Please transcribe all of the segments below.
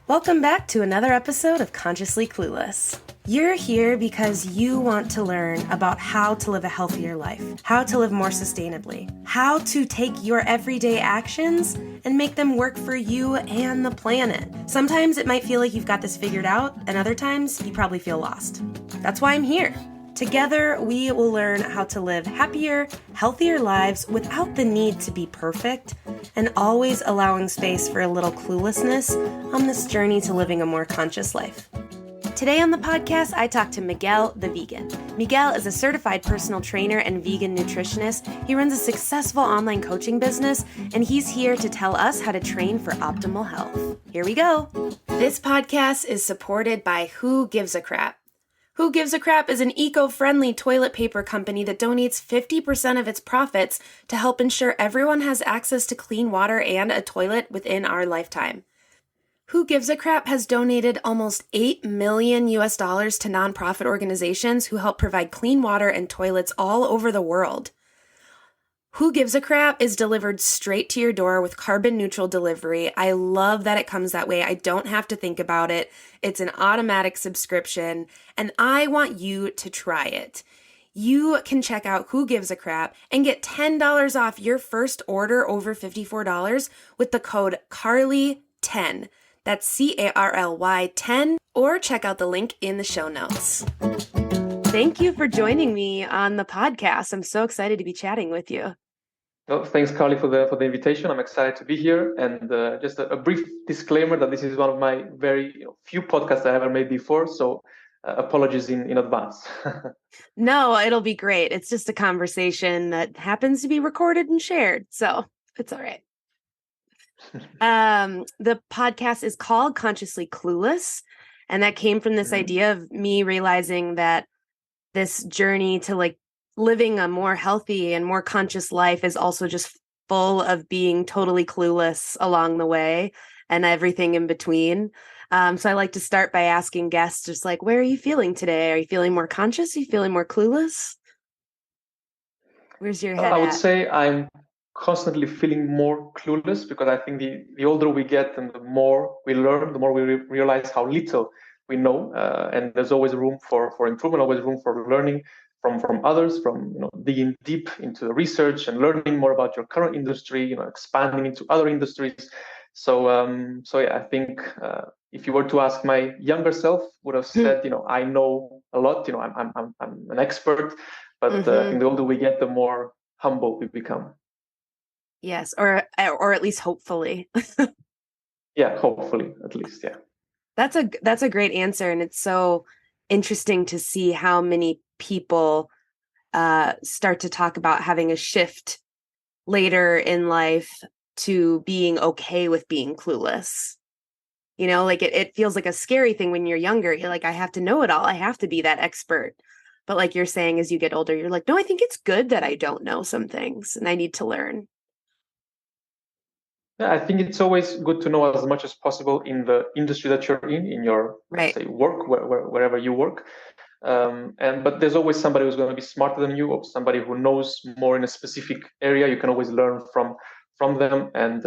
Welcome back to another episode of Consciously Clueless. You're here because you want to learn about how to live a healthier life, how to live more sustainably, how to take your everyday actions and make them work for you and the planet. Sometimes it might feel like you've got this figured out, and other times you probably feel lost. That's why I'm here. Together, we will learn how to live happier, healthier lives without the need to be perfect, and always allowing space for a little cluelessness on this journey to living a more conscious life. Today on the podcast, I talk to Miguel the vegan. Miguel is a certified personal trainer and vegan nutritionist. He runs a successful online coaching business, and he's here to tell us how to train for optimal health. Here we go. This podcast is supported by Who Gives a Crap. Who Gives a Crap is an eco-friendly toilet paper company that donates 50% of its profits to help ensure everyone has access to clean water and a toilet within our lifetime. Who Gives a Crap has donated almost $8 million to nonprofit organizations who help provide clean water and toilets all over the world. Who Gives a Crap is delivered straight to your door with carbon neutral delivery. I love that it comes that way. I don't have to think about it. It's an automatic subscription, and I want you to try it. You can check out Who Gives a Crap and get $10 off your first order over $54 with the code CARLY10. That's CARLY 10, or check out the link in the show notes. Thank you for joining me on the podcast. I'm so excited to be chatting with you. Well, thanks, Carly, for the invitation. I'm excited to be here. And just a brief disclaimer that this is one of my very few podcasts I ever made before. So apologies in advance. No, it'll be great. It's just a conversation that happens to be recorded and shared. So it's all right. The podcast is called Consciously Clueless. And that came from this idea of me realizing that this journey to living a more healthy and more conscious life is also just full of being totally clueless along the way and everything in between. So I like to start by asking guests just where are you feeling today? Are you feeling more conscious? Are you feeling more clueless? Where's your head I would at? say I'm constantly feeling more clueless because I think the older we get and the more we learn, the more we realize how little we know, and there's always room for improvement, always room for learning from others, from digging deep into the research and learning more about your current industry, expanding into other industries. So yeah, I think if you were to ask my younger self, would have said, I know a lot, I'm an expert, but I think the older we get, the more humble we become. Yes, or at least hopefully. Yeah, hopefully, at least, yeah. That's a great answer, and it's so interesting to see how many people start to talk about having a shift later in life to being okay with being clueless. It feels like a scary thing when you're younger. You're like, I have to know it all. I have to be that expert. But like you're saying, as you get older, you're like, no, I think it's good that I don't know some things and I need to learn. Yeah, I think it's always good to know as much as possible in the industry that you're in your right. say work, wherever you work. But there's always somebody who's going to be smarter than you, or somebody who knows more in a specific area. You can always learn from them. And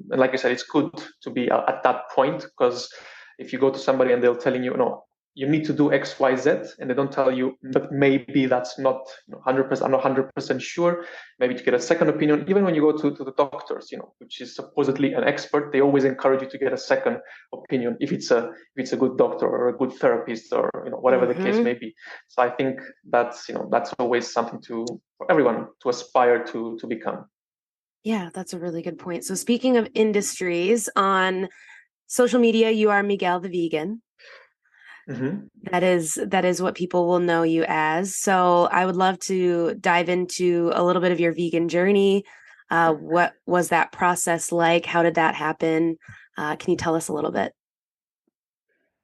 like I said, it's good to be at that point, because if you go to somebody and they're telling you, no, you need to do X, Y, Z, and they don't tell you, but maybe that's not 100%. I'm not 100% sure. Maybe to get a second opinion. Even when you go to the doctors, which is supposedly an expert, they always encourage you to get a second opinion if it's a good doctor or a good therapist, or whatever the case may be. So I think that's always something for everyone to aspire to become. Yeah, that's a really good point. So speaking of industries, on social media, you are Miguel the vegan. Mm-hmm. That is what people will know you as. So I would love to dive into a little bit of your vegan journey. What was that process like? How did that happen? Can you tell us a little bit?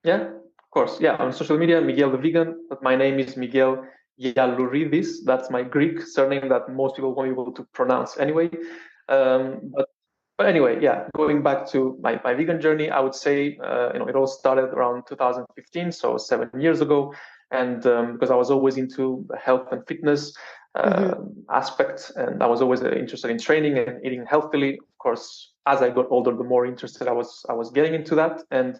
Yeah, of course. Yeah, on social media, Miguel the vegan, but my name is Miguel Yalouridis. That's my Greek surname that most people won't be able to pronounce anyway. But anyway, yeah, going back to my vegan journey, I would say, it all started around 2015, so 7 years ago. And because I was always into health and fitness, aspect, and I was always interested in training and eating healthily. Of course, as I got older, the more interested I was getting into that, and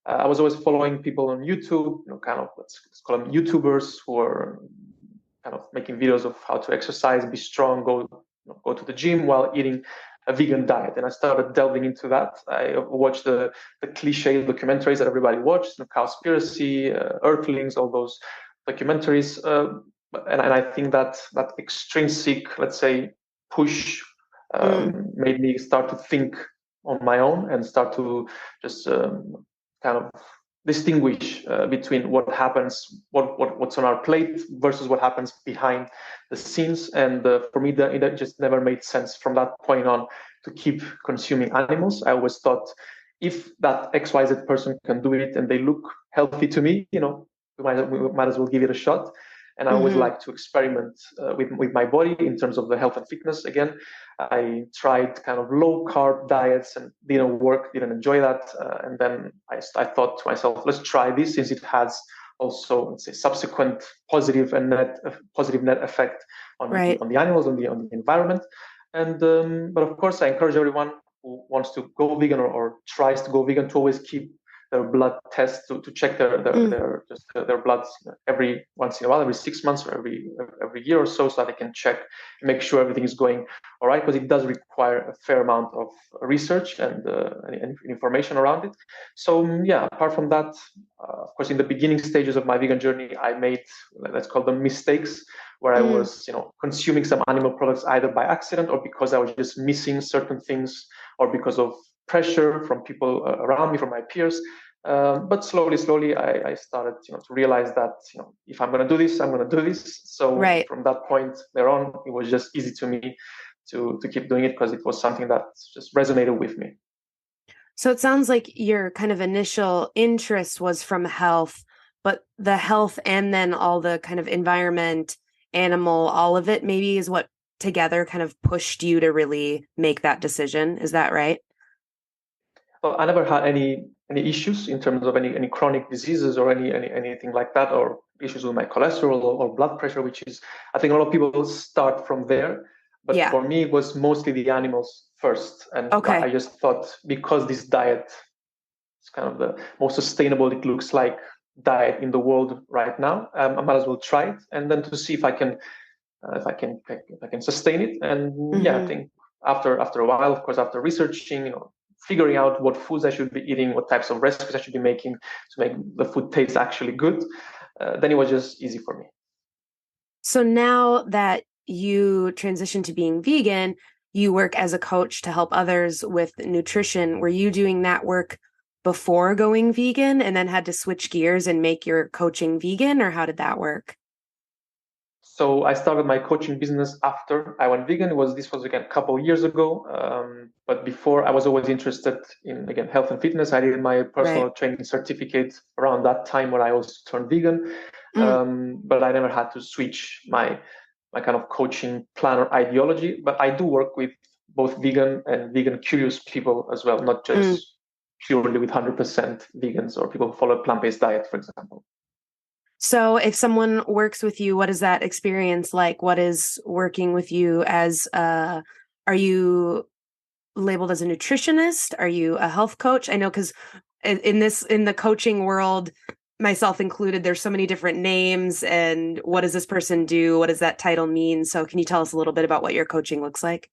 I was always following people on YouTube, kind of let's call them YouTubers who are kind of making videos of how to exercise, be strong, go to the gym while eating a vegan diet. And I started delving into that. I watched the cliche documentaries that everybody watched, Cowspiracy, Earthlings, all those documentaries. And I think that extrinsic, let's say, push made me start to think on my own and start to just kind of distinguish between what happens, what's on our plate versus what happens behind the scenes. And for me, that just never made sense from that point on to keep consuming animals. I always thought if that XYZ person can do it and they look healthy to me, we might as well give it a shot. And I always like to experiment with my body in terms of the health and fitness. Again, I tried kind of low carb diets and didn't work, didn't enjoy that. And then I thought to myself, let's try this since it has also, let's say, subsequent positive net effect on the animals, on the environment. And but of course, I encourage everyone who wants to go vegan or tries to go vegan to always keep their blood tests to check their bloods every once in a while, every 6 months or every year or so that they can check, make sure everything is going all right, because it does require a fair amount of research and information around it. So yeah, apart from that, of course, in the beginning stages of my vegan journey, I made, let's call them mistakes, where I was consuming some animal products either by accident or because I was just missing certain things or because of pressure from people around me, from my peers. But slowly, I started, to realize that, if I'm going to do this, I'm going to do this. So from that point there on, it was just easy to me to keep doing it because it was something that just resonated with me. So it sounds like your kind of initial interest was from health, but the health and then all the kind of environment, animal, all of it maybe is what together kind of pushed you to really make that decision. Is that right? Well, I never had any issues in terms of any chronic diseases or anything like that, or issues with my cholesterol or blood pressure, which is, I think a lot of people start from there. But for me, it was mostly the animals first. And I just thought, because this diet is kind of the most sustainable it looks like diet in the world right now, I might as well try it, and then to see if I can sustain it. And I think after a while, of course, after researching, figuring out what foods I should be eating, what types of recipes I should be making to make the food taste actually good, then it was just easy for me. So now that you transitioned to being vegan, you work as a coach to help others with nutrition. Were you doing that work before going vegan and then had to switch gears and make your coaching vegan, or how did that work? So I started my coaching business after I went vegan. This was again a couple of years ago. But before, I was always interested in, again, health and fitness. I did my personal training certificate around that time when I also turned vegan. But I never had to switch my kind of coaching plan or ideology. But I do work with both vegan and vegan curious people as well, not just purely with 100% vegans or people who follow a plant-based diet, for example. So if someone works with you, what is that experience like? What is working with you as are you labeled as a nutritionist? Are you a health coach? I know, because in the coaching world, myself included, there's so many different names, and what does this person do? What does that title mean? So can you tell us a little bit about what your coaching looks like?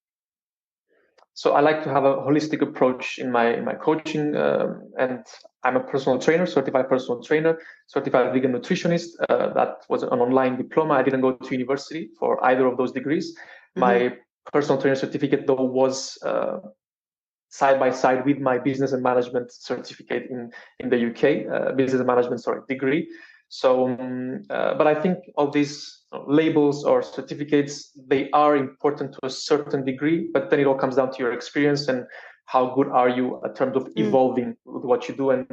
So I like to have a holistic approach in my coaching, and I'm a personal trainer, certified personal trainer, certified vegan nutritionist. That was an online diploma. I didn't go to university for either of those degrees. My personal trainer certificate, though, was side by side with my business and management certificate in the UK, business and management, degree. So, but I think all these labels or certificates, they are important to a certain degree, but then it all comes down to your experience and how good are you in terms of evolving with what you do and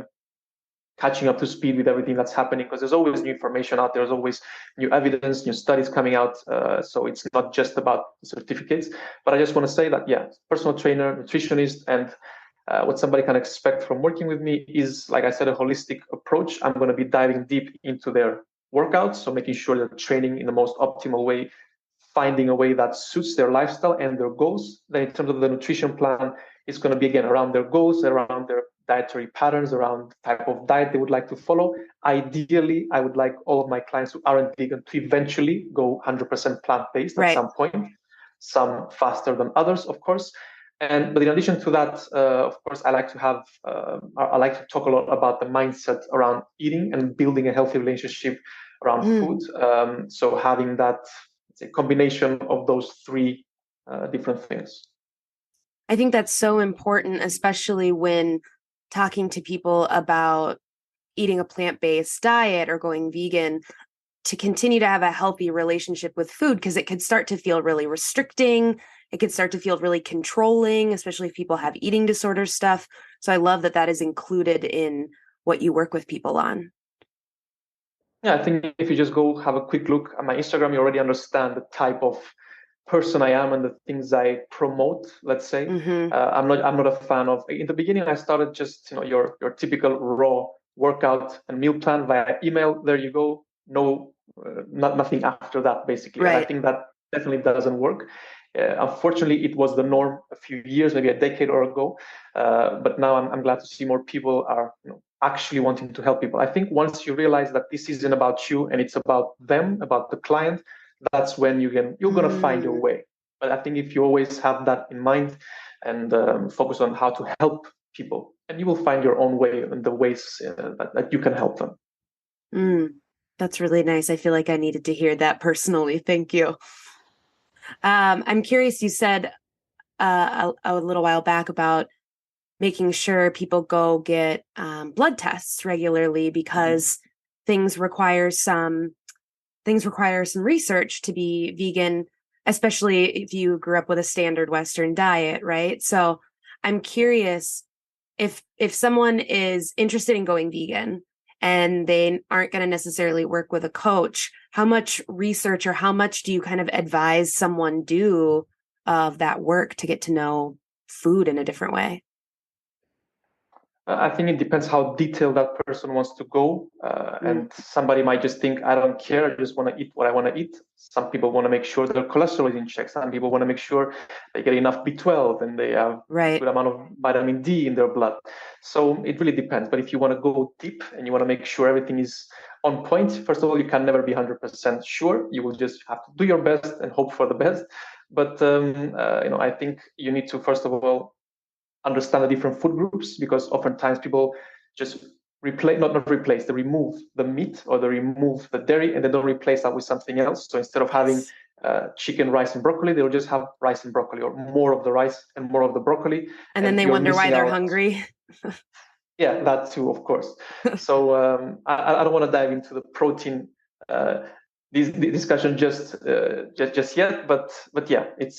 catching up to speed with everything that's happening, because there's always new information out there. There's always new evidence, new studies coming out. So it's not just about certificates. But I just want to say that, personal trainer, nutritionist, and what somebody can expect from working with me is, like I said, a holistic approach. I'm going to be diving deep into their workouts, so making sure they're training in the most optimal way finding a way that suits their lifestyle and their goals. Then in terms of the nutrition plan, it's going to be again around their goals, around their dietary patterns, around the type of diet they would like to follow. Ideally, I would like all of my clients who aren't vegan to eventually go 100% plant-based at some point, some faster than others, of course. But in addition to that, of course, I like to talk a lot about the mindset around eating and building a healthy relationship around food. So having that, let's say, combination of those three different things. I think that's so important, especially when talking to people about eating a plant-based diet or going vegan, to continue to have a healthy relationship with food, because it could start to feel really restricting. It could start to feel really controlling, especially if people have eating disorder stuff. So I love that that is included in what you work with people on. Yeah, I think if you just go have a quick look at my Instagram, you already understand the type of person I am and the things I promote. Let's say I'm not a fan of. In the beginning, I started just your typical raw workout and meal plan via email. There you go. No, nothing after that, basically. Right. And I think that definitely doesn't work. Unfortunately, it was the norm a few years, maybe a decade or ago. But now I'm glad to see more people are actually wanting to help people. I think once you realize that this isn't about you and it's about them, about the client, that's when you're going to find your way. But I think if you always have that in mind and focus on how to help people, and you will find your own way and the ways that you can help them. That's really nice. I feel like I needed to hear that personally. Thank you. I'm curious, you said a little while back about making sure people go get blood tests regularly, because things require some research to be vegan, especially if you grew up with a standard Western diet, right? So I'm curious, if someone is interested in going vegan and they aren't going to necessarily work with a coach, how much research or how much do you kind of advise someone do of that work to get to know food in a different way? I think it depends how detailed that person wants to go. And somebody might just think, I don't care, I just want to eat what I want to eat. Some people want to make sure their cholesterol is in check. Some people want to make sure they get enough B12 and they have a good amount of vitamin D in their blood. So it really depends. But if you want to go deep and you want to make sure everything is on point, first of all, you can never be 100% sure. You will just have to do your best and hope for the best. But I think you need to, first of all, understand the different food groups, because oftentimes people just not replace, they remove the meat or they remove the dairy and they don't replace that with something else. So instead of having chicken, rice, and broccoli, they'll just have rice and broccoli, or more of the rice and more of the broccoli. And then they wonder why they're hungry. Yeah, that too, of course. So I don't want to dive into the protein this discussion just yet, but yeah, it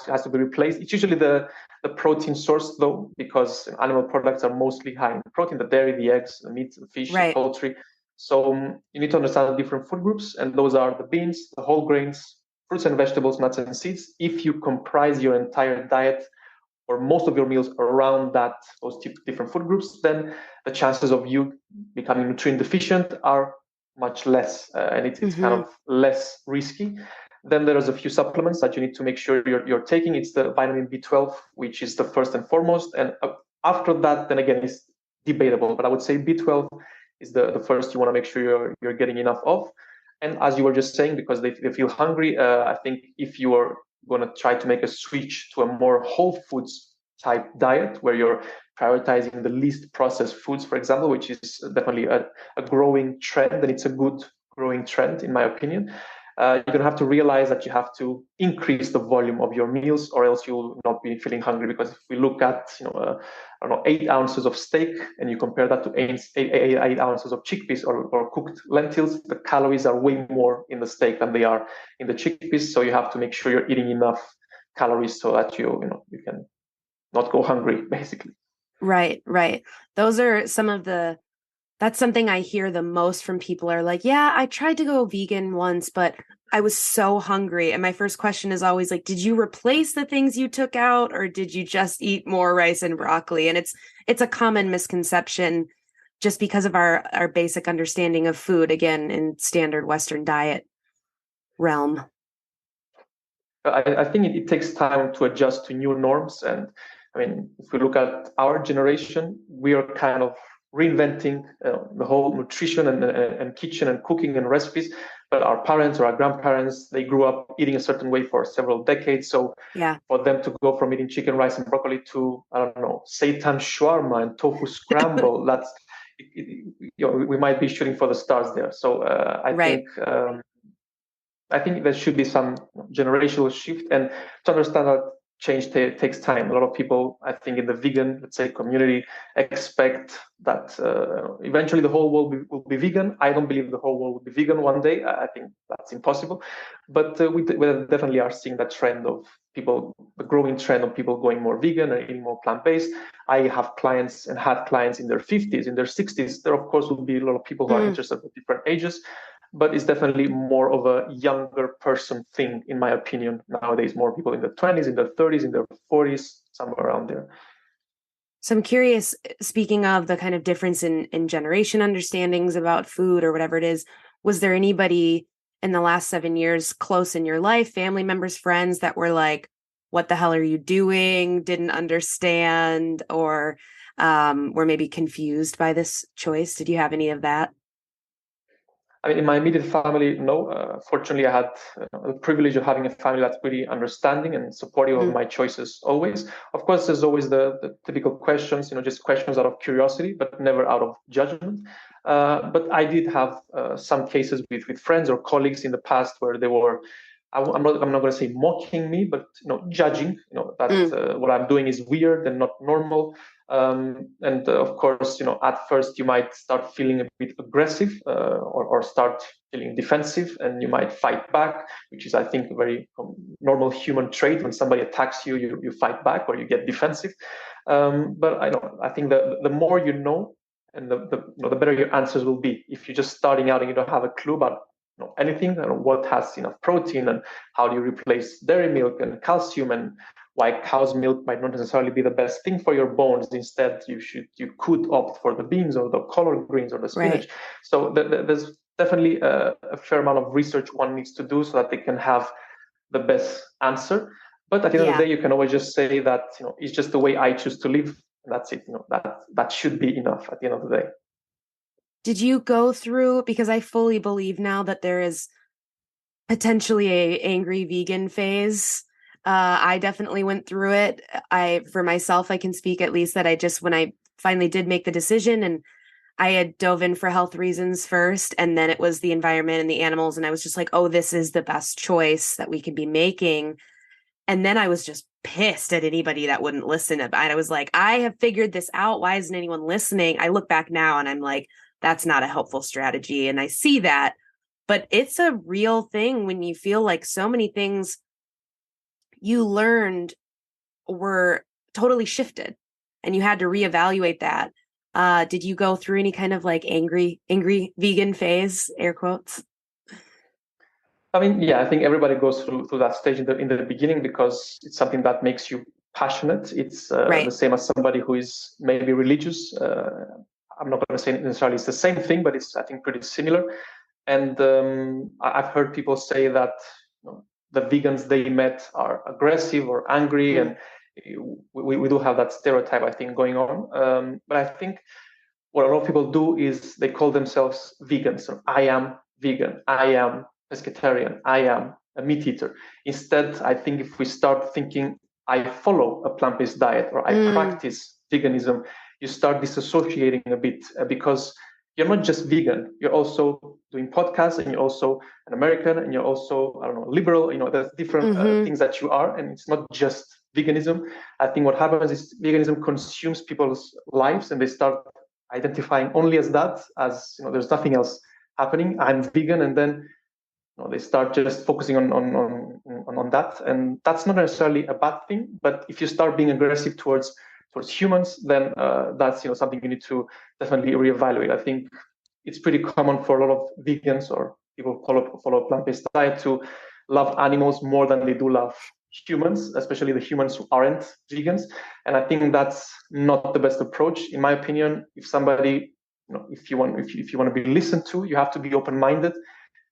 has to be replaced. It's usually the protein source, though, because animal products are mostly high in protein: the dairy, the eggs, the meat, the fish, the poultry. So you need to understand the different food groups, and those are the beans, the whole grains, fruits and vegetables, nuts and seeds. If you comprise your entire diet or most of your meals around those different food groups, then the chances of you becoming nutrient deficient are much less, and it's kind of less risky. Then there's a few supplements that you need to make sure you're taking. It's the vitamin B12, which is the first and foremost, and after that, then again, it's debatable. But I would say B12 is the first you want to make sure you're getting enough of. And as you were just saying, because they feel hungry, I think if you are going to try to make a switch to a more whole foods type diet where you're prioritizing the least processed foods, for example, which is definitely a growing trend, and it's a good growing trend, in my opinion. You're going to have to realize that you have to increase the volume of your meals, or else you'll not be feeling hungry. Because if we look at, I don't know, 8 ounces of steak, and you compare that to 8 ounces of chickpeas or cooked lentils, the calories are way more in the steak than they are in the chickpeas. So you have to make sure you're eating enough calories so that you can not go hungry, basically. Right. Those are that's something I hear the most from people, are like, yeah, I tried to go vegan once, but I was so hungry. And my first question is always like, did you replace the things you took out, or did you just eat more rice and broccoli? And it's a common misconception just because of our basic understanding of food, again, in standard Western diet realm. I think it takes time to adjust to new norms. And I mean, if we look at our generation, we are kind of reinventing the whole nutrition and kitchen and cooking and recipes. But our parents or our grandparents, they grew up eating a certain way for several decades. So Yeah. for them to go from eating chicken, rice, and broccoli to, I don't know, seitan shawarma and tofu scramble, we might be shooting for the stars there. So Right. I think there should be some generational shift, and to understand that change takes time. A lot of people, I think, in the vegan, let's say, community, expect that eventually the whole world will be vegan. I don't believe the whole world will be vegan one day. I think that's impossible. But we definitely are seeing that trend of people, the growing trend of people going more vegan and eating more plant-based. I have clients and had clients in their 50s, in their 60s. There, of course, will be a lot of people who are interested at different ages, but it's definitely more of a younger person thing, in my opinion. Nowadays, more people in their 20s, in their 30s, in their 40s, somewhere around there. So I'm curious, speaking of the kind of difference in generation understandings about food or whatever it is, was there anybody in the last 7 years close in your life, family members, friends, that were like, what the hell are you doing? Didn't understand, or were maybe confused by this choice? Did you have any of that? I mean, in my immediate family, no. Fortunately, I had the privilege of having a family that's pretty understanding and supportive of my choices always. Of course, there's always the typical questions, just questions out of curiosity, but never out of judgment. But I did have some cases with friends or colleagues in the past where they were, I'm not going to say mocking me, but judging, that what I'm doing is weird and not normal. And of course, at first you might start feeling a bit aggressive, or start feeling defensive, and you might fight back, which is, I think, a very normal human trait. When somebody attacks you, you fight back or you get defensive. But I think the more you know, and the better your answers will be. If you're just starting out and you don't have a clue about anything, what has enough protein, and how do you replace dairy milk and calcium, and why cow's milk might not necessarily be the best thing for your bones. Instead, you could opt for the beans or the collard greens or the spinach. Right. So there's definitely a fair amount of research one needs to do so that they can have the best answer. But at the end of the day, you can always just say that it's just the way I choose to live, and that's it. That should be enough at the end of the day. Did you go through, because I fully believe now that there is potentially a angry vegan phase. I definitely went through it. For myself, I can speak at least that when I finally did make the decision, and I had dove in for health reasons first, and then it was the environment and the animals. And I was just like, oh, this is the best choice that we can be making. And then I was just pissed at anybody that wouldn't listen. And I was like, I have figured this out. Why isn't anyone listening? I look back now and I'm like, that's not a helpful strategy. And I see that, but it's a real thing when you feel like so many things you learned were totally shifted and you had to reevaluate that. Did you go through any kind of like angry vegan phase, air quotes? I mean, yeah, I think everybody goes through that stage in the beginning, because it's something that makes you passionate. It's Right. the same as somebody who is maybe religious. I'm not going to say necessarily it's the same thing, but it's, I think, pretty similar. And I've heard people say that the vegans they met are aggressive or angry, and we do have that stereotype, I think, going on. But I think what a lot of people do is they call themselves vegans. So I am vegan, I am pescatarian, I am a meat eater. Instead, I think if we start thinking, I follow a plant-based diet or I practice veganism, you start disassociating a bit, because you're not just vegan, you're also doing podcasts, and you're also an American, and you're also, I don't know, liberal. There's different things that you are, and it's not just veganism. I think what happens is veganism consumes people's lives, and they start identifying only as that, as there's nothing else happening. I'm vegan, and then they start just focusing on that, and that's not necessarily a bad thing. But if you start being aggressive towards humans, then that's something you need to definitely reevaluate. I think it's pretty common for a lot of vegans or people follow a plant-based diet to love animals more than they do love humans, especially the humans who aren't vegans. And I think that's not the best approach, in my opinion. If somebody, if you want to be listened to, you have to be open-minded,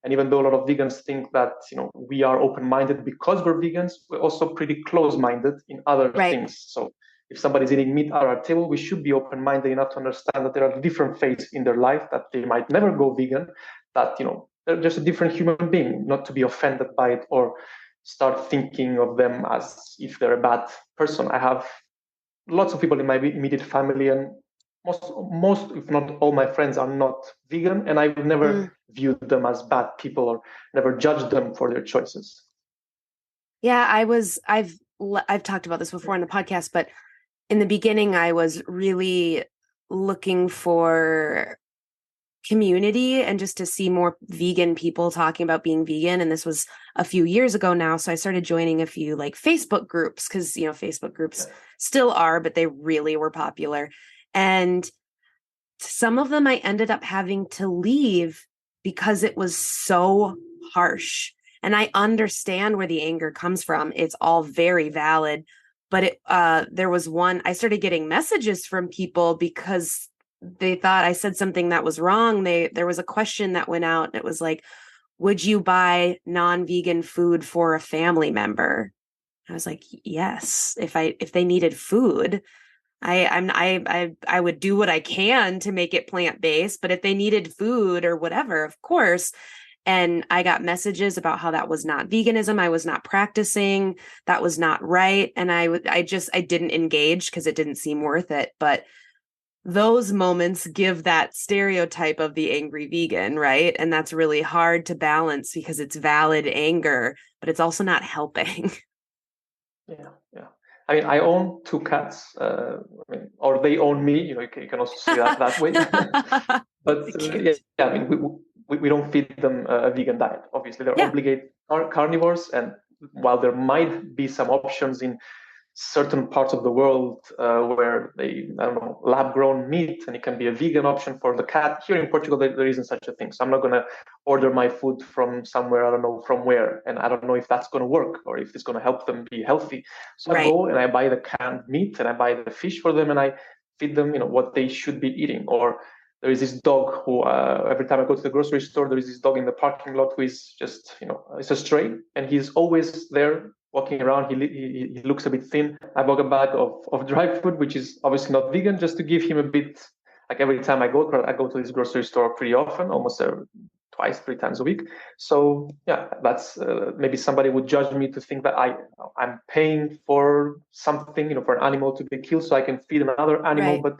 And even though a lot of vegans think that we are open-minded because we're vegans, we're also pretty close-minded in other Right. things. So if somebody's eating meat at our table, we should be open-minded enough to understand that there are different phases in their life, that they might never go vegan, that they're just a different human being, not to be offended by it or start thinking of them as if they're a bad person. I have lots of people in my immediate family, and most, if not all, my friends are not vegan, and I would Mm. never view them as bad people or never judge them for their choices. Yeah, I've talked about this before on the podcast, but in the beginning, I was really looking for community and just to see more vegan people talking about being vegan. And this was a few years ago now. So I started joining a few like Facebook groups because, Facebook groups still are, but they really were popular. And some of them I ended up having to leave because it was so harsh. And I understand where the anger comes from. It's all very valid. But there was one, I started getting messages from people because they thought I said something that was wrong. There was a question that went out. And it was like, would you buy non-vegan food for a family member? I was like, yes, if they needed food. I would do what I can to make it plant-based, but if they needed food or whatever, of course. And I got messages about how that was not veganism. I was not practicing. That was not right. And I didn't engage because it didn't seem worth it. But those moments give that stereotype of the angry vegan, right? And that's really hard to balance because it's valid anger, but it's also not helping. Yeah. I mean, I own two cats. Or they own me. You can also see that way. But I mean, we don't feed them a vegan diet. Obviously, they're Yeah, obligate carnivores, and while there might be some options in certain parts of the world where they, I don't know, lab grown meat, and it can be a vegan option for the cat. Here in Portugal, there isn't such a thing. So I'm not going to order my food from somewhere, I don't know from where. And I don't know if that's going to work or if it's going to help them be healthy. So I right, go and I buy the canned meat and I buy the fish for them and I feed them, what they should be eating. Or there is this dog who, every time I go to the grocery store, there is this dog in the parking lot who is just, it's a stray, and he's always there walking around. He looks a bit thin. I bought a bag of dry food, which is obviously not vegan, just to give him a bit. Like every time I go to this grocery store pretty often, almost twice, 3 times a week. So yeah, that's maybe somebody would judge me to think that I'm paying for something, for an animal to be killed, so I can feed another animal, right. but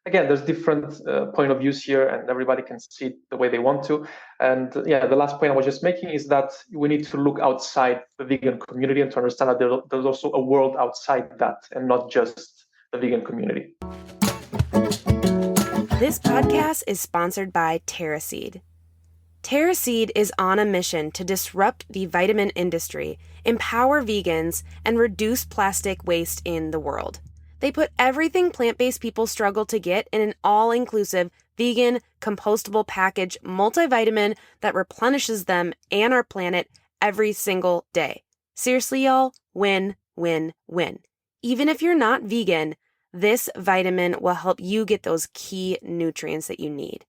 again, there's different point of views here, and everybody can see it the way they want to. And yeah, the last point I was just making is that we need to look outside the vegan community and to understand that there's also a world outside that, and not just the vegan community. This podcast is sponsored by TerraSeed. TerraSeed is on a mission to disrupt the vitamin industry, empower vegans, and reduce plastic waste in the world. They put everything plant-based people struggle to get in an all-inclusive, vegan, compostable package multivitamin that replenishes them and our planet every single day. Seriously, y'all, win, win, win. Even if you're not vegan, this vitamin will help you get those key nutrients that you need.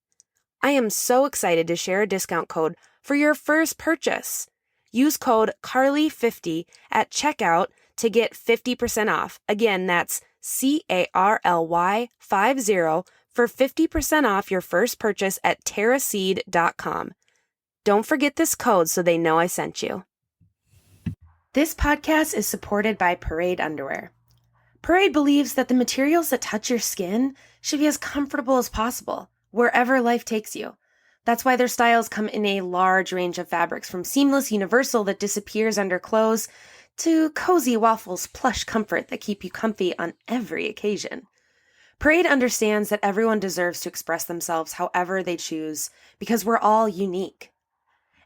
I am so excited to share a discount code for your first purchase. Use code CARLY50 at checkout to get 50% off. Again, that's CARLY50 for 50% off your first purchase at terraseed.com. Don't forget this code so they know I sent you. This podcast is supported by Parade Underwear. Parade believes that the materials that touch your skin should be as comfortable as possible, wherever life takes you. That's why their styles come in a large range of fabrics, from seamless universal that disappears under clothes to cozy waffles plush comfort that keep you comfy on every occasion. Parade understands that everyone deserves to express themselves however they choose because we're all unique.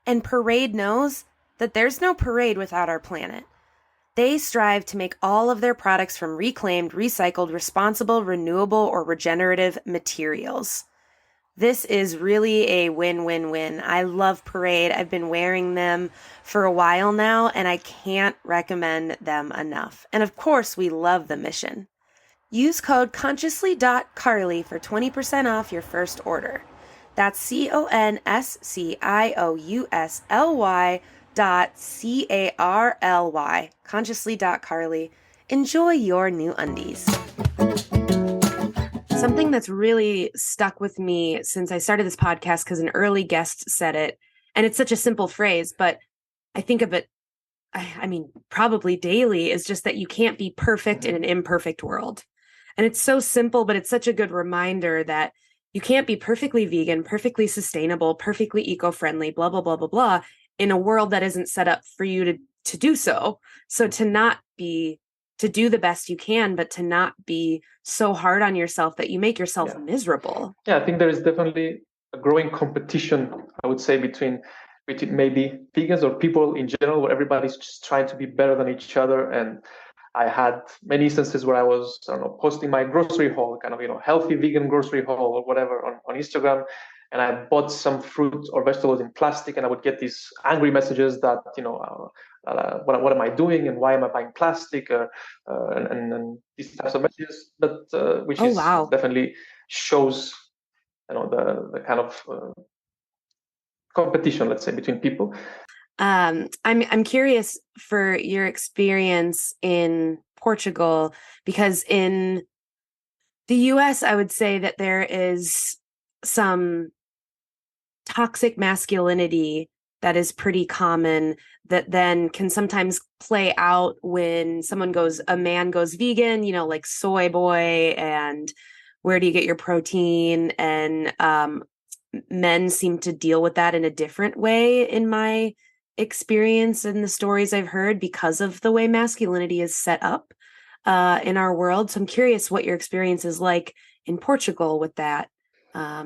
And Parade knows that there's no parade without our planet. They strive to make all of their products from reclaimed, recycled, responsible, renewable, or regenerative materials. This is really a win-win-win. I love Parade. I've been wearing them for a while now, and I can't recommend them enough. And of course, we love the mission. Use code consciously.carly for 20% off your first order. That's ConsciouslyCously.Carly. Consciously.Carly. Enjoy your new undies. Something that's really stuck with me since I started this podcast, because an early guest said it, and it's such a simple phrase, but I think of it, I mean, probably daily, is just that you can't be perfect in an imperfect world. And it's so simple, but it's such a good reminder that you can't be perfectly vegan, perfectly sustainable, perfectly eco-friendly, blah, blah, blah, blah, blah, in a world that isn't set up for you to do so. So to do the best you can, but to not be so hard on yourself that you make yourself miserable. Yeah, I think there is definitely a growing competition, I would say, between maybe vegans or people in general, where everybody's just trying to be better than each other. And I had many instances where I was, I don't know, posting my grocery haul, kind of, healthy vegan grocery haul or whatever on Instagram. And I bought some fruit or vegetables in plastic, and I would get these angry messages that, what am I doing and why am I buying plastic? And these types of messages, but which is definitely shows, the kind of competition, let's say, between people. I'm curious for your experience in Portugal, because in the US, I would say that there is some toxic masculinity that is pretty common, that then can sometimes play out when a man goes vegan, like soy boy, and where do you get your protein? And men seem to deal with that in a different way, in my experience and the stories I've heard, because of the way masculinity is set up in our world. So I'm curious what your experience is like in Portugal with that. I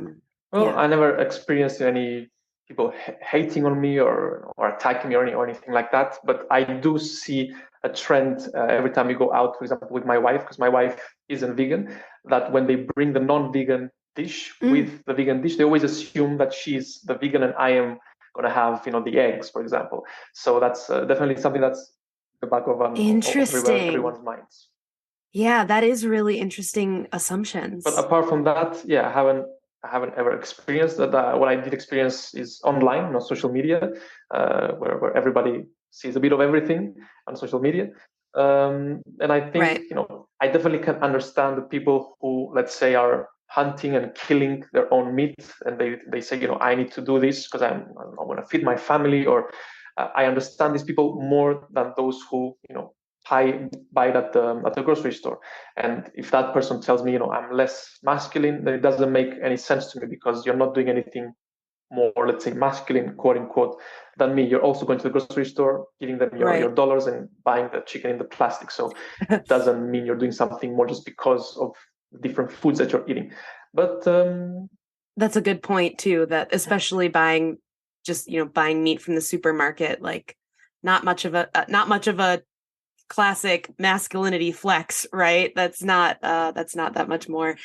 never experienced any people hating on me or attacking me or anything like that. But I do see a trend every time we go out, for example, with my wife, because my wife isn't vegan, that when they bring the non-vegan dish with the vegan dish, they always assume that she's the vegan and I am going to have, the eggs, for example. So that's definitely something that's the back of everyone's minds. Yeah, that is really interesting assumptions. But apart from that, yeah, I haven't ever experienced that. What I did experience is online, on social media, where everybody sees a bit of everything on social media. And I think, I definitely can understand the people who, let's say, are hunting and killing their own meat, and they say, I need to do this because I want to feed my family, or I understand these people more than those who, buy it at the grocery store. And if that person tells me, I'm less masculine, then it doesn't make any sense to me, because you're not doing anything more, let's say, masculine, quote unquote, than me. You're also going to the grocery store, giving them your dollars and buying the chicken in the plastic. So it doesn't mean you're doing something more just because of different foods that you're eating. But that's a good point too, that especially buying meat from the supermarket, like not much of a classic masculinity flex, right? That's not that much more.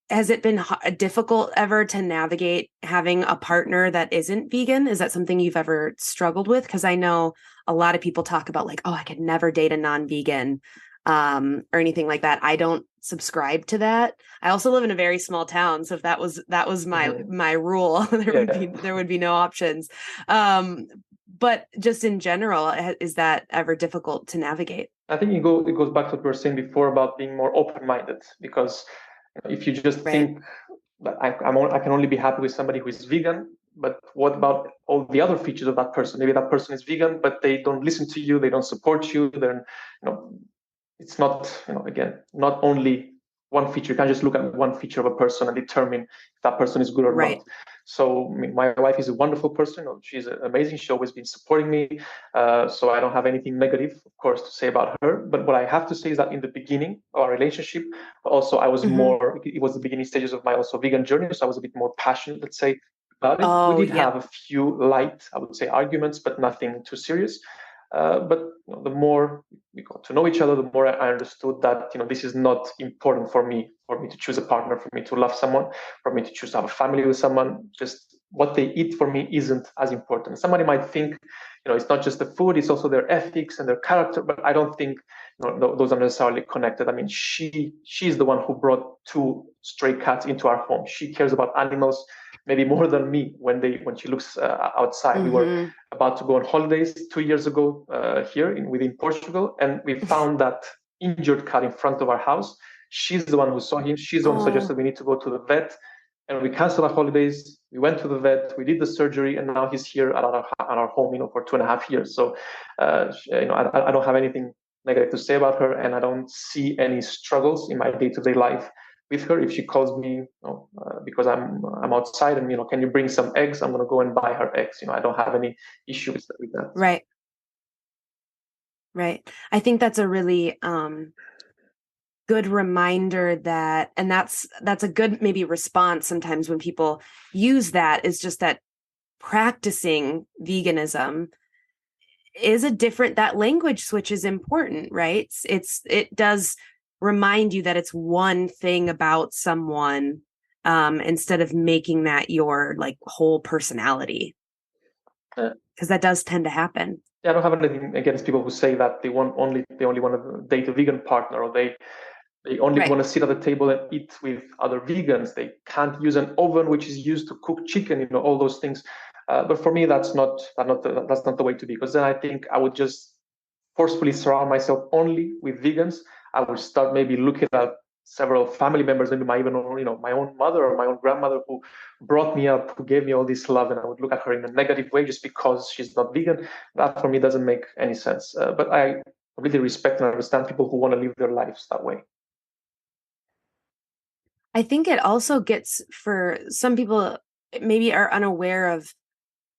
Has it been difficult ever to navigate having a partner that isn't vegan? Is that something you've ever struggled with? Because I know a lot of people talk about like, oh, I could never date a non-vegan or anything like that. I don't subscribe to that. I also live in a very small town, so if that was my rule, there would be no options. But just in general, is that ever difficult to navigate? I think it goes back to what we were saying before about being more open-minded, because if you just think that I can only be happy with somebody who is vegan, but what about all the other features of that person? Maybe that person is vegan, but they don't listen to you, they don't support you. They're, it's not, again, not only one feature. You can't just look at one feature of a person and determine if that person is good or not. So my wife is a wonderful person. She's amazing. She's always been supporting me. So I don't have anything negative, of course, to say about her. But what I have to say is that in the beginning of our relationship, also I was more, it was the beginning stages of my also vegan journey. So I was a bit more passionate, let's say, about it. We did have a few light, I would say, arguments, but nothing too serious. But the more we got to know each other, the more I understood that this is not important for me to choose a partner, for me to love someone, for me to choose to have a family with someone. Just what they eat for me isn't as important. Somebody might think it's not just the food, it's also their ethics and their character, but I don't think those are necessarily connected. I mean, she's the one who brought 2 stray cats into our home. She cares about animals. maybe more than me when she looks outside. We were about to go on holidays 2 years ago here within Portugal, and we found that injured cat in front of our house. She's the one who saw him. She's the one who suggested we need to go to the vet. And we canceled our holidays. We went to the vet. We did the surgery, and now he's here at our home, for 2.5 years. So, I don't have anything negative to say about her, and I don't see any struggles in my day-to-day life with her. If she calls me, because I'm outside, and can you bring some eggs? I'm gonna go and buy her eggs. I don't have any issues with that. Right. I think that's a really good reminder that's a good maybe response sometimes when people use that, is just that practicing veganism is that language switch is important, right? It does remind you that it's one thing about someone, instead of making that your like whole personality, because that does tend to happen. Yeah, I don't have anything against people who say that they only want to date a vegan partner, or they only want to sit at the table and eat with other vegans. They can't use an oven which is used to cook chicken, all those things. But for me, that's not the way to be, because then I think I would just forcefully surround myself only with vegans. I would start maybe looking at several family members, maybe my own mother or my own grandmother, who brought me up, who gave me all this love, and I would look at her in a negative way just because she's not vegan. That for me doesn't make any sense. But I really respect and understand people who want to live their lives that way. I think it also gets, for some people maybe are unaware of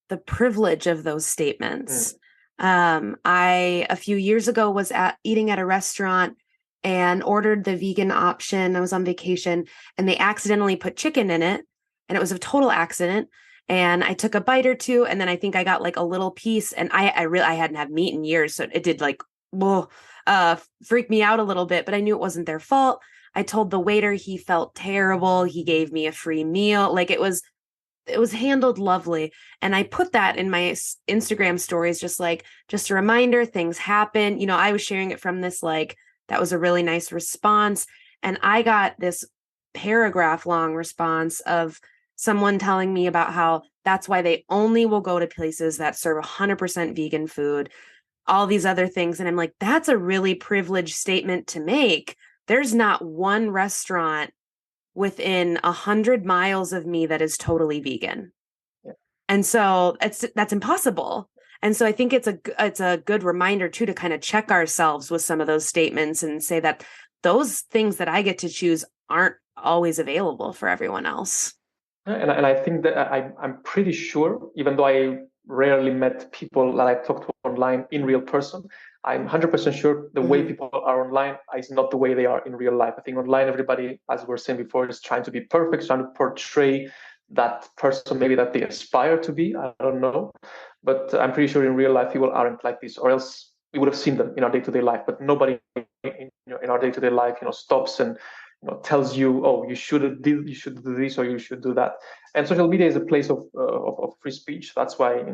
the privilege of those statements. I, a few years ago, was eating at a restaurant and ordered the vegan option. I was on vacation and they accidentally put chicken in it, and it was a total accident. And I took a bite or two, and then I think I got like a little piece, and I hadn't had meat in years. So it did like, freak me out a little bit, but I knew it wasn't their fault. I told the waiter, he felt terrible. He gave me a free meal. Like it was handled lovely. And I put that in my Instagram stories, just a reminder, things happen. I was sharing it from this, like, that was a really nice response. And I got this paragraph long response of someone telling me about how that's why they only will go to places that serve 100% vegan food, all these other things. And I'm like, that's a really privileged statement to make. There's not one restaurant within 100 miles of me that is totally vegan. Yeah. And so that's impossible. And so I think it's a good reminder too, to kind of check ourselves with some of those statements and say that those things that I get to choose aren't always available for everyone else. And I think that I'm pretty sure, even though I rarely met people that I talked to online in real person, I'm 100% sure the way people are online is not the way they are in real life. I think online, everybody, as we were saying before, is trying to be perfect, trying to portray that person maybe that they aspire to be. I don't know. But I'm pretty sure in real life, people aren't like this, or else we would have seen them in our day-to-day life. But nobody in our day-to-day life, stops and tells you, oh, you should do this or you should do that. And social media is a place of free speech. That's why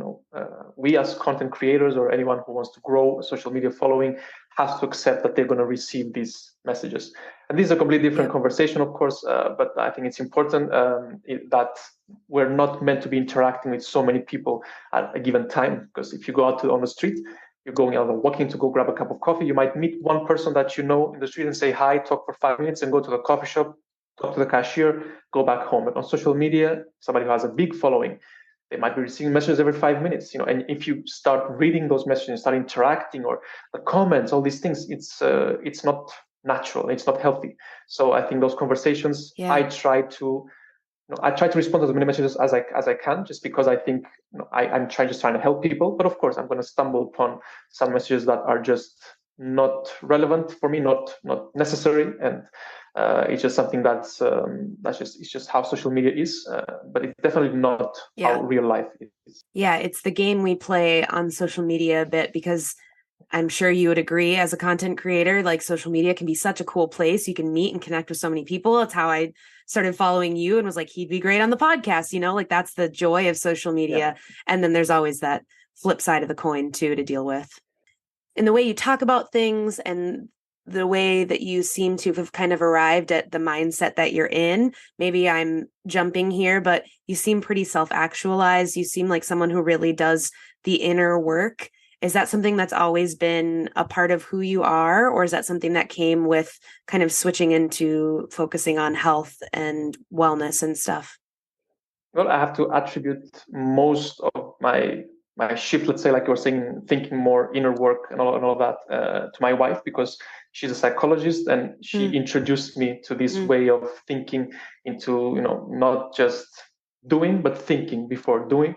we as content creators, or anyone who wants to grow a social media following, has to accept that they're going to receive these messages. And this is a completely different conversation, of course, but I think it's important that we're not meant to be interacting with so many people at a given time. Because if you go out on the street, you're going out and walking to go grab a cup of coffee, you might meet one person that you know in the street and say hi, talk for 5 minutes, and go to the coffee shop, talk to the cashier, go back home. But on social media, somebody who has a big following, they might be receiving messages every 5 minutes. And if you start reading those messages, start interacting, or the comments, all these things, it's not natural, it's not healthy. So I think those conversations, I try to respond to as many messages as I can, just because I think I'm trying to help people. But of course, I'm going to stumble upon some messages that are just not relevant for me, not necessary, and it's just something it's just how social media is. But it's definitely not how real life is. Yeah, it's the game we play on social media a bit, because I'm sure you would agree, as a content creator, like, social media can be such a cool place. You can meet and connect with so many people. It's how I started following you and was like, he'd be great on the podcast, like, that's the joy of social media. Yeah. And then there's always that flip side of the coin too, to deal with. In the way you talk about things and the way that you seem to have kind of arrived at the mindset that you're in. Maybe I'm jumping here, but you seem pretty self-actualized. You seem like someone who really does the inner work. Is that something that's always been a part of who you are, or is that something that came with kind of switching into focusing on health and wellness and stuff? Well, I have to attribute most of my shift, let's say, like you were saying, thinking more inner work and all that, to my wife, because she's a psychologist and she introduced me to this way of thinking, into, not just doing but thinking before doing.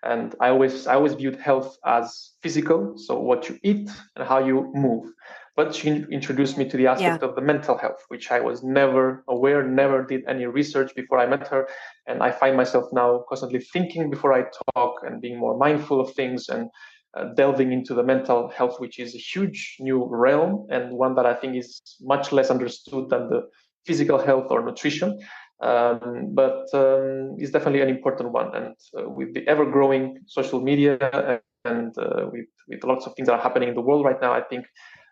And I always viewed health as physical, so what you eat and how you move. But she introduced me to the aspect of the mental health, which I was never aware, never did any research before I met her. And I find myself now constantly thinking before I talk and being more mindful of things, and delving into the mental health, which is a huge new realm, and one that I think is much less understood than the physical health or nutrition. But it's definitely an important one. And with the ever growing social media, and with lots of things that are happening in the world right now, I think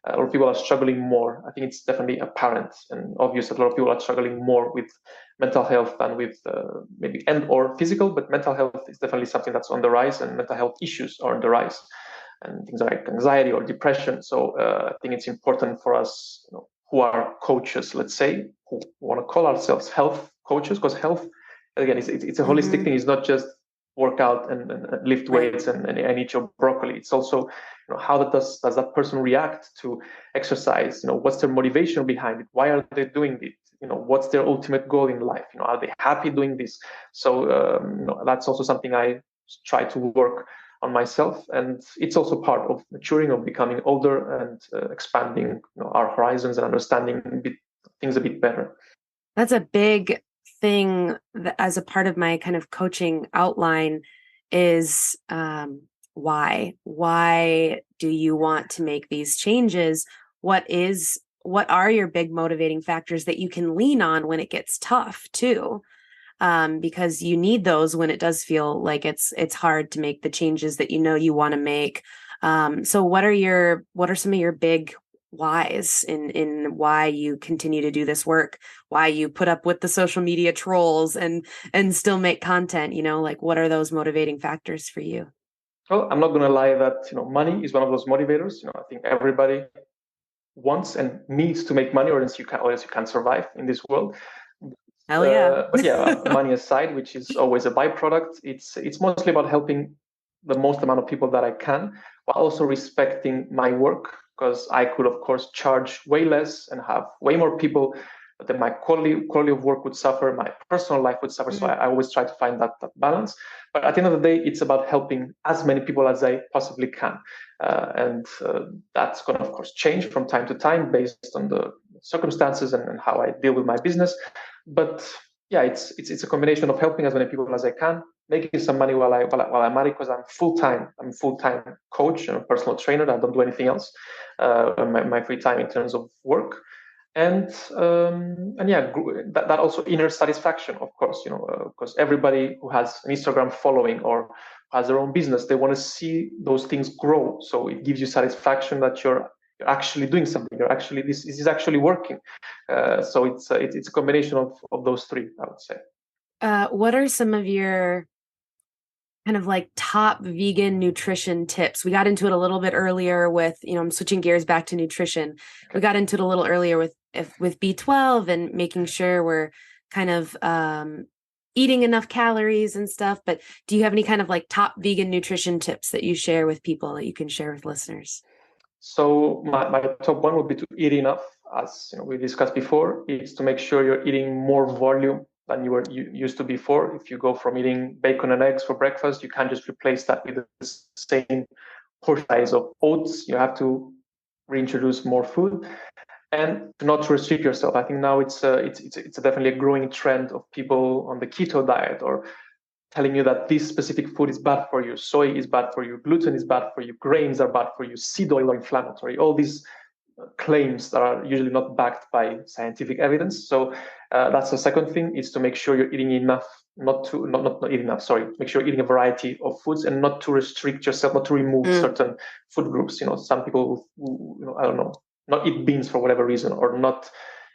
a lot of people are struggling more. I think it's definitely apparent and obvious that a lot of people are struggling more with mental health than with maybe and or physical, but mental health is definitely something that's on the rise, and mental health issues are on the rise, and things like anxiety or depression. So I think it's important for us, who are coaches, let's say, who want to call ourselves health coaches, because health, again, it's a holistic thing. It's not just work out and lift weights and eat your broccoli. It's also, how does that person react to exercise? What's their motivation behind it? Why are they doing it? What's their ultimate goal in life? Are they happy doing this? So that's also something I try to work on myself, and it's also part of maturing, of becoming older, and expanding our horizons and understanding things a bit better. That's a big thing that, as a part of my kind of coaching outline, is why? Why do you want to make these changes? What are your big motivating factors that you can lean on when it gets tough too? Because you need those when it does feel like it's hard to make the changes that you want to make. So what are some of your big whys in why you continue to do this work, why you put up with the social media trolls and still make content? Like, what are those motivating factors for you? Well, I'm not going to lie that money is one of those motivators. I think everybody wants and needs to make money, or else you can't survive in this world. Hell yeah. But yeah, money aside, which is always a byproduct, it's mostly about helping the most amount of people that I can, while also respecting my work, because I could, of course, charge way less and have way more people, but then my quality of work would suffer, my personal life would suffer. So I always try to find that balance. But at the end of the day, it's about helping as many people as I possibly can. And that's going to, of course, change from time to time based on the circumstances and how I deal with my business. But yeah, it's a combination of helping as many people as I can, making some money while I'm at it, because I'm a full-time coach and a personal trainer. I don't do anything else in my free time in terms of work. And yeah, that also inner satisfaction, of course, because everybody who has an Instagram following or has their own business, they want to see those things grow. So it gives you satisfaction that you're actually doing something. This is actually working. So it's a combination of those three, I would say. What are some of your kind of like top vegan nutrition tips? We got into it a little bit earlier with, I'm switching gears back to nutrition. Okay. We got into it a little earlier with B12 and making sure we're kind of eating enough calories and stuff. But do you have any kind of like top vegan nutrition tips that you share with people that you can share with listeners? So my top one would be to eat enough. As we discussed before, is to make sure you're eating more volume than you used to before. If you go from eating bacon and eggs for breakfast, you can't just replace that with the same portion size of oats. You have to reintroduce more food, and to not restrict yourself. I think now it's definitely a growing trend of people on the keto diet, or telling you that this specific food is bad for you, soy is bad for you, gluten is bad for you, grains are bad for you, seed oil are inflammatory, all these claims that are usually not backed by scientific evidence. So that's the second thing, is to make sure you're eating enough, not eat enough, sorry, make sure you're eating a variety of foods, and not to restrict yourself, not to remove certain food groups. Some people who I don't know, not eat beans for whatever reason, or not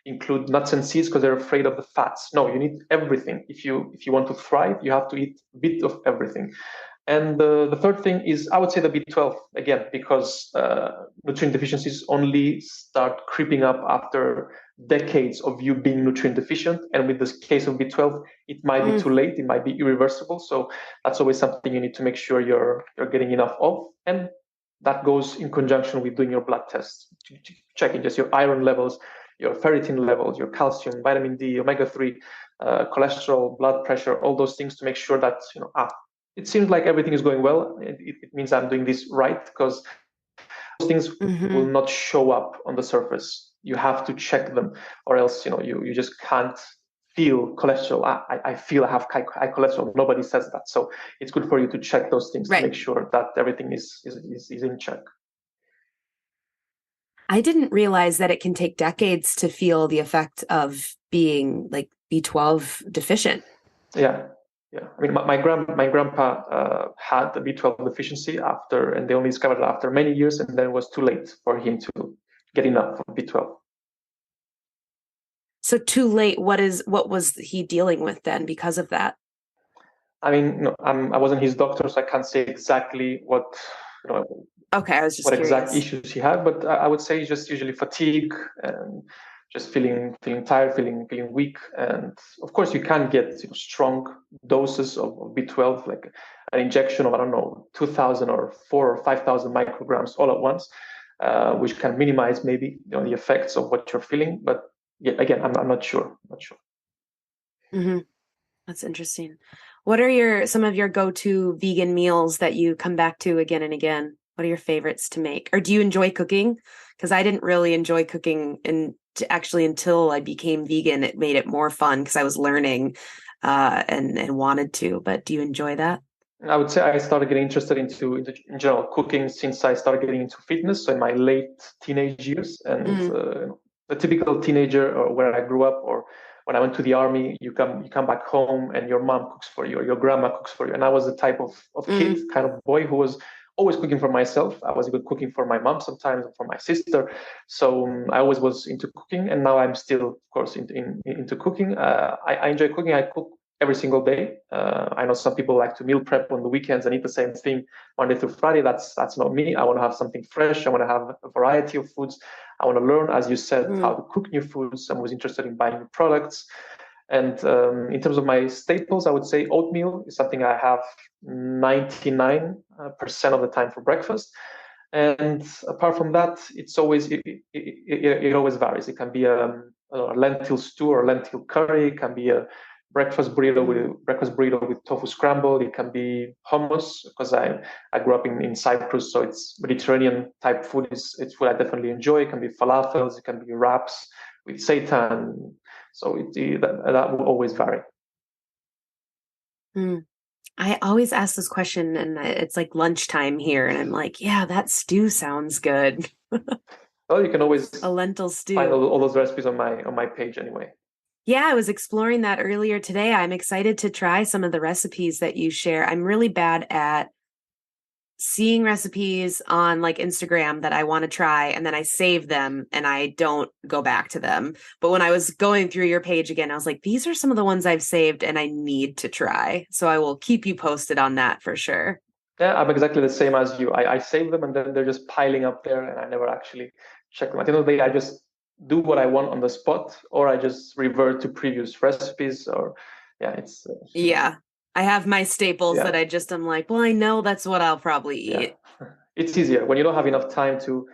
include nuts and seeds because they're afraid of the fats. No, you need everything. If you want to thrive, you have to eat a bit of everything. And the third thing is, I would say the B12 again, because nutrient deficiencies only start creeping up after decades of you being nutrient deficient. And with this case of B12, it might be too late. It might be irreversible. So that's always something you need to make sure you're getting enough of. And that goes in conjunction with doing your blood tests, checking just your iron levels, your ferritin levels, your calcium, vitamin D, omega-3, cholesterol, blood pressure, all those things to make sure that it seems like everything is going well. It means I'm doing this right, because those things will not show up on the surface. You have to check them, or else you just can't feel cholesterol. I feel I have high cholesterol. Nobody says that. So it's good for you to check those things to make sure that everything is in check. I didn't realize that it can take decades to feel the effect of being like B12 deficient. Yeah. I mean, my grandpa had the B12 deficiency and they only discovered it after many years, and then it was too late for him to get enough of B12. So too late. What was he dealing with then because of that? I mean, no, I wasn't his doctor, so I can't say exactly what Okay, I was just what curious. exact issues he had, but I would say just usually fatigue and just feeling tired, feeling weak. And of course, you can get strong doses of B12, like an injection of, I don't know, 2,000 or 4,000 or 5,000 micrograms all at once, which can minimize maybe the effects of what you're feeling. But yeah, again, I'm not sure. Mm-hmm. That's interesting. What are some of your go-to vegan meals that you come back to again and again? What are your favorites to make? Or do you enjoy cooking? Because I didn't really enjoy cooking until I became vegan. It made it more fun because I was learning and wanted to. But do you enjoy that? I would say I started getting interested into in general cooking since I started getting into fitness, so in my late teenage years. And the typical teenager, or where I grew up, or when I went to the army, you come back home and your mom cooks for you, or your grandma cooks for you. And I was the type of kid, kind of boy, who was always cooking for myself. I was even cooking for my mom sometimes, and for my sister. So I always was into cooking, and now I'm still, of course, into cooking. I enjoy cooking. I cook every single day. I know some people like to meal prep on the weekends and eat the same thing Monday through Friday. That's not me. I want to have something fresh. I want to have a variety of foods. I want to learn, as you said, how to cook new foods. I'm always interested in buying new products. And in terms of my staples, I would say oatmeal is something I have 99% of the time for breakfast. And apart from that, it always varies. It can be a lentil stew or lentil curry. It can be a breakfast burrito with tofu scramble. It can be hummus, because I grew up in Cyprus, so it's Mediterranean type food. It's food I definitely enjoy. It can be falafels. It can be wraps with seitan. So that will always vary. I always ask this question, and it's like lunchtime here, and I'm like, yeah, that stew sounds good. Well, you can always A lentil stew. find all those recipes on my page anyway. Yeah, I was exploring that earlier today. I'm excited to try some of the recipes that you share. I'm really bad at seeing recipes on like Instagram that I want to try, and then I save them and I don't go back to them. But when I was going through your page again, I was like, these are some of the ones I've saved and I need to try. So I will keep you posted on that for sure. Yeah, I'm exactly the same as you. I save them, and then they're just piling up there, and I never actually check them. At the end of the day, I just do what I want on the spot, or I just revert to previous recipes. Or yeah, it's Yeah. I have my staples that I'm like, well, I know that's what I'll probably eat. It's easier when you don't have enough time to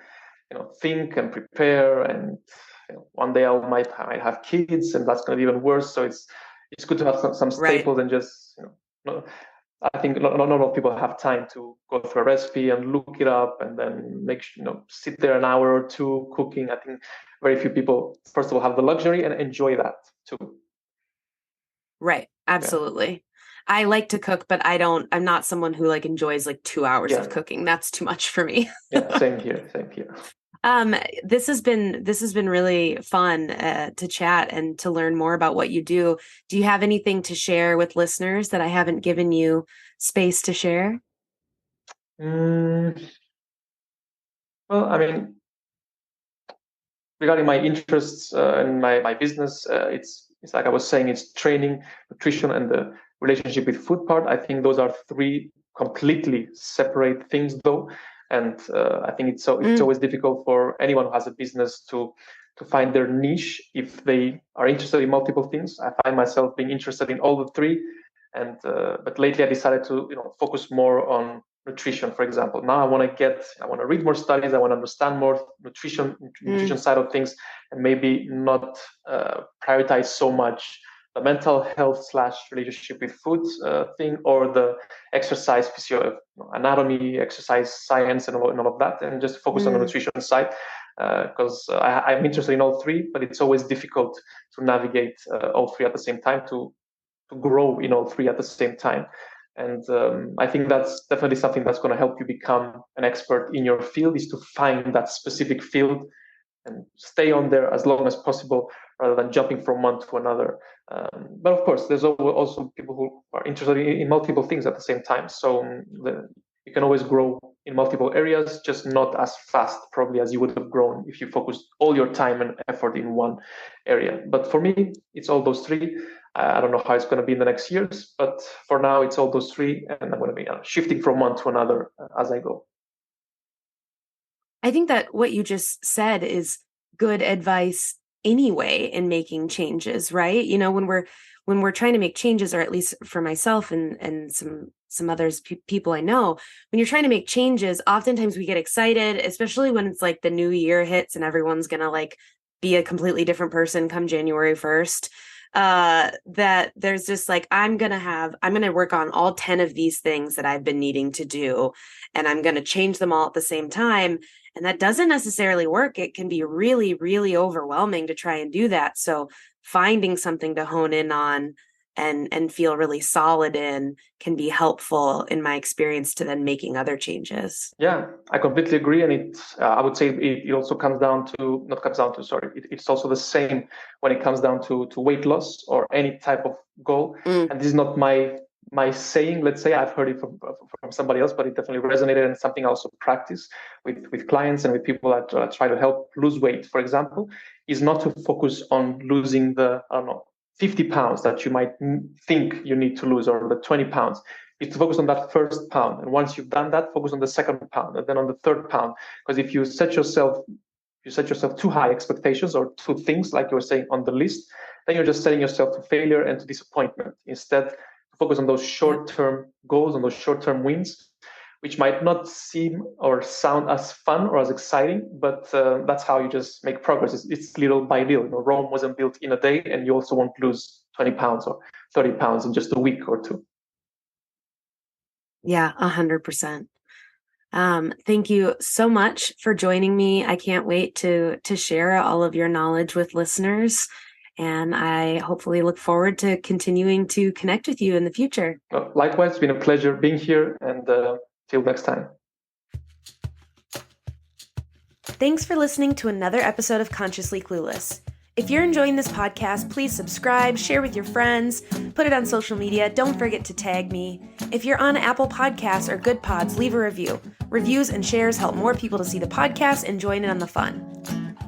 think and prepare. And one day I might have kids, and that's going to be even worse. So it's good to have some staples, and just I think not a lot of people have time to go through a recipe and look it up and then sit there an hour or two cooking. I think very few people, first of all, have the luxury and enjoy that too. Right. Absolutely. Yeah. I like to cook, but I'm not someone who like enjoys like 2 hours of cooking. That's too much for me. Yeah, same here. This has been really fun to chat and to learn more about what you do. Do you have anything to share with listeners that I haven't given you space to share? Well, I mean, regarding my interests and my business, it's like I was saying, it's training, nutrition, and the relationship with food part. I think those are three completely separate things, though, and I think it's always difficult for anyone who has a business to find their niche if they are interested in multiple things. I find myself being interested in all the three, and but lately I decided to focus more on nutrition, for example. Now I want to read more studies. I want to understand more nutrition side of things, and maybe not prioritize so much the mental health / relationship with food thing, or the exercise anatomy, exercise science, and all of that, and just focus on the nutrition side. Because I'm interested in all three, but it's always difficult to navigate all three at the same time, to grow in all three at the same time. And I think that's definitely something that's going to help you become an expert in your field, is to find that specific field and stay on there as long as possible, rather than jumping from one to another. But of course, there's also people who are interested in multiple things at the same time. So you can always grow in multiple areas, just not as fast probably as you would have grown if you focused all your time and effort in one area. But for me, it's all those three. I don't know how it's going to be in the next years, but for now, it's all those three, and I'm going to be shifting from one to another as I go. I think that what you just said is good advice anyway in making changes, right? When we're trying to make changes, or at least for myself and some others people I know, when you're trying to make changes, oftentimes we get excited, especially when it's like the new year hits and everyone's gonna like be a completely different person come January 1st. That there's just like, I'm going to work on all 10 of these things that I've been needing to do, and I'm going to change them all at the same time. And that doesn't necessarily work. It can be really, really overwhelming to try and do that. So finding something to hone in on and feel really solid in can be helpful in my experience to then making other changes. Yeah, I completely agree. And I would say it also it's also the same when it comes down to weight loss or any type of goal. And this is not my saying, let's say. I've heard it from somebody else, but it definitely resonated, and something I also practice with clients and with people that try to help lose weight, for example, is not to focus on losing the, 50 pounds that you might think you need to lose, or the 20 pounds. Is to focus on that first pound. And once you've done that, focus on the second pound, and then on the third pound. Because if you set yourself too high expectations, or two things like you were saying on the list, then you're just setting yourself to failure and to disappointment. Instead, focus on those short-term goals, on those short-term wins, which might not seem or sound as fun or as exciting, but that's how you just make progress. It's little by little. Rome wasn't built in a day, and you also won't lose 20 pounds or 30 pounds in just a week or two. Yeah, 100%. Thank you so much for joining me. I can't wait to share all of your knowledge with listeners, and I hopefully look forward to continuing to connect with you in the future. Likewise, it's been a pleasure being here, and till next time. Thanks for listening to another episode of Consciously Clueless. If you're enjoying this podcast, please subscribe, share with your friends, put it on social media. Don't forget to tag me. If you're on Apple Podcasts or Good Pods, leave a review. Reviews and shares help more people to see the podcast and join in on the fun.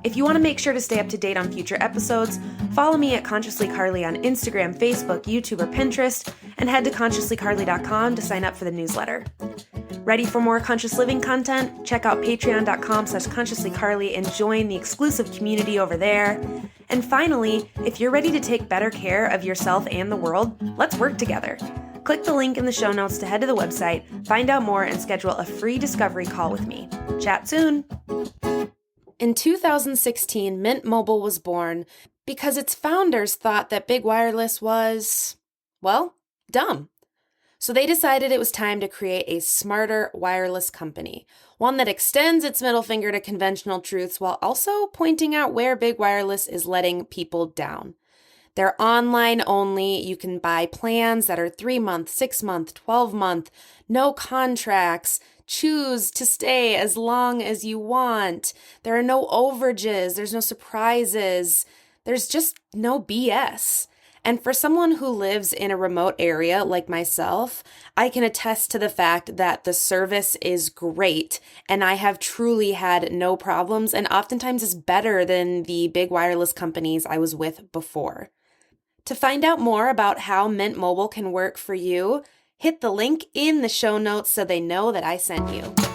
If you want to make sure to stay up to date on future episodes, follow me at Consciously Carly on Instagram, Facebook, YouTube, or Pinterest, and head to consciouslycarly.com to sign up for the newsletter. Ready for more conscious living content? Check out patreon.com/consciouslycarly and join the exclusive community over there. And finally, if you're ready to take better care of yourself and the world, let's work together. Click the link in the show notes to head to the website, find out more, and schedule a free discovery call with me. Chat soon! In 2016, Mint Mobile was born because its founders thought that big wireless was, well, dumb. So they decided it was time to create a smarter wireless company, one that extends its middle finger to conventional truths while also pointing out where big wireless is letting people down. They're online only. You can buy plans that are 3-month, 6-month, 12-month, no contracts. Choose to stay as long as you want. There are no overages. There's no surprises. There's just no BS. And for someone who lives in a remote area like myself, I can attest to the fact that the service is great and I have truly had no problems and oftentimes is better than the big wireless companies I was with before. To find out more about how Mint Mobile can work for you, hit the link in the show notes so they know that I sent you.